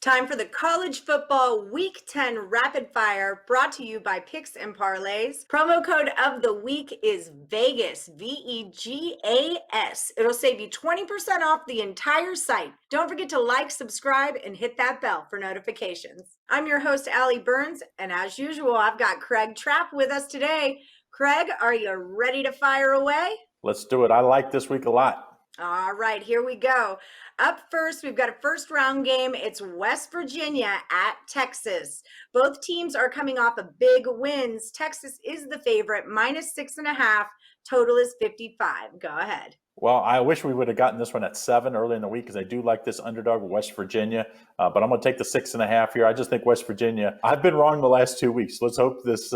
Time for the college football week 10 rapid fire brought to you by Picks and Parlays. Promo code of the week is Vegas, VEGAS. It'll save you 20% off the entire site. Don't forget to like, subscribe, and hit that bell for notifications. I'm your host, Allie Burns, and as usual, I've got Craig Trapp with us today. Craig, are you ready to fire away? Let's do it. I like this week a lot. All right, here we go. Up first, we've got a first round game. It's West Virginia at Texas. Both teams are coming off of big wins. Texas is the favorite, -6.5. Total is 55. Go ahead. Well, I wish we would have gotten this one at 7 early in the week because I do like this underdog of West Virginia. But I'm going to take the 6.5 here. I just think West Virginia. I've been wrong the last 2 weeks. Let's hope this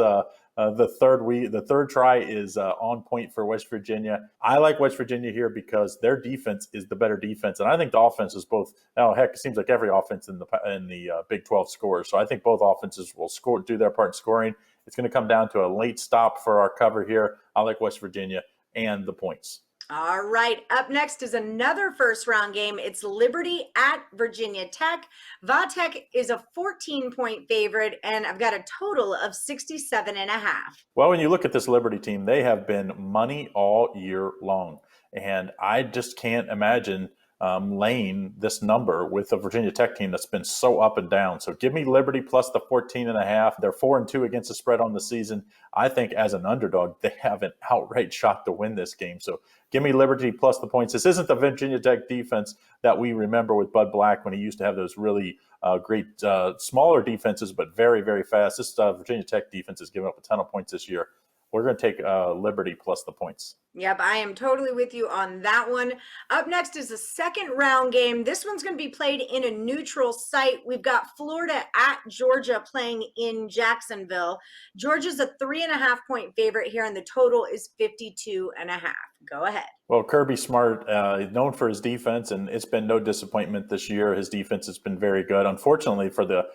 the third try is on point for West Virginia. I like West Virginia here because their defense is the better defense, and I think the offense is both. Now, heck, it seems like every offense in the Big 12 scores. So I think both offenses will do their part in scoring. It's going to come down to a late stop for our cover here. I like West Virginia and the points. All right, up next is another first round game. It's Liberty at Virginia Tech. Va-Tech is a 14-point favorite, and I've got a total of 67.5. Well, when you look at this Liberty team, they have been money all year long, and I just can't imagine laying this number with a Virginia Tech team that's been so up and down. So give me Liberty plus the 14.5. They're 4-2 against the spread on the season. I think as an underdog, they have an outright shot to win this game. So give me Liberty plus the points. This isn't the Virginia Tech defense that we remember with Bud Black when he used to have those really great smaller defenses, but very, very fast. This Virginia Tech defense has given up a ton of points this year. We're going to take Liberty plus the points. Yep, I am totally with you on that one. Up next is a second round game. This one's going to be played in a neutral site. We've got Florida at Georgia playing in Jacksonville. Georgia's a 3.5-point favorite here, and the total is 52.5. Go ahead. Well, Kirby Smart is known for his defense, and it's been no disappointment this year. His defense has been very good. Unfortunately for the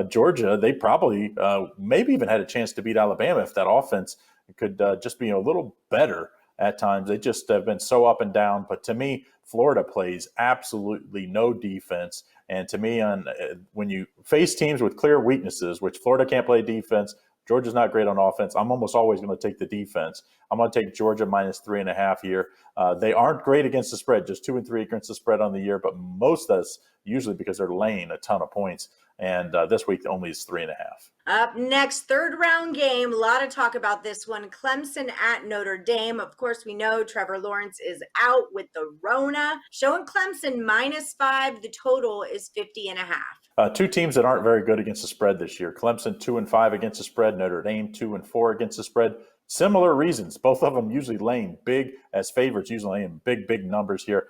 Georgia, they probably maybe even had a chance to beat Alabama if that offense could just be a little better at times. They just have been so up and down. But to me, Florida plays absolutely no defense. And to me, when you face teams with clear weaknesses, which Florida can't play defense, Georgia's not great on offense, I'm almost always going to take the defense. I'm going to take Georgia -3.5 here. They aren't great against the spread, just 2-3 against the spread on the year, but most of us usually because they're laying a ton of points. And this week only is 3.5. Up next, third round game. A lot of talk about this one. Clemson at Notre Dame. Of course, we know Trevor Lawrence is out with the Rona. Showing Clemson -5. The total is 50.5. Two teams that aren't very good against the spread this year. Clemson 2-5 against the spread. Notre Dame 2-4 against the spread. Similar reasons. Both of them usually laying big as favorites, usually laying big numbers here.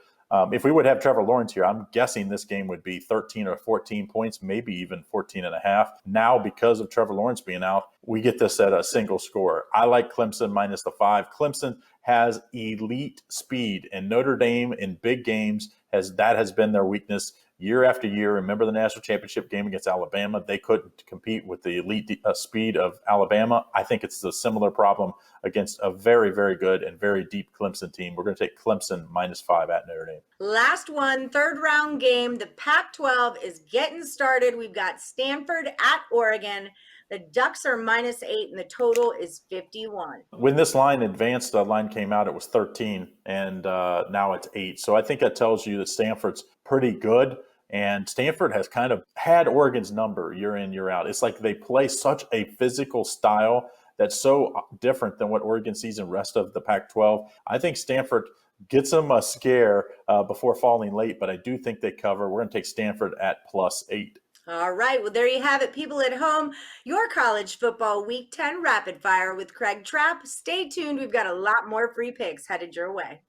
If we would have Trevor Lawrence here, I'm guessing this game would be 13 or 14 points, maybe even 14.5. Now, because of Trevor Lawrence being out, we get this at a single score. I like Clemson -5. Clemson has elite speed, and Notre Dame in big games has been their weakness year after year. Remember the national championship game against Alabama? They couldn't compete with the elite speed of Alabama. I think it's a similar problem against a very, very good and very deep Clemson team. We're going to take Clemson -5 at Notre Dame. Last one, third round game. The Pac-12 is getting started. We've got Stanford at Oregon. The Ducks are -8, and the total is 51. When this line advanced, the line came out, it was 13, and now it's 8. So I think that tells you that Stanford's pretty good. And Stanford has kind of had Oregon's number year in, year out. It's like they play such a physical style that's so different than what Oregon sees in the rest of the Pac-12. I think Stanford gets them a scare before falling late, but I do think they cover. We're going to take Stanford at +8. All right. Well, there you have it, people at home. Your college football week 10 rapid fire with Craig Trapp. Stay tuned. We've got a lot more free picks headed your way.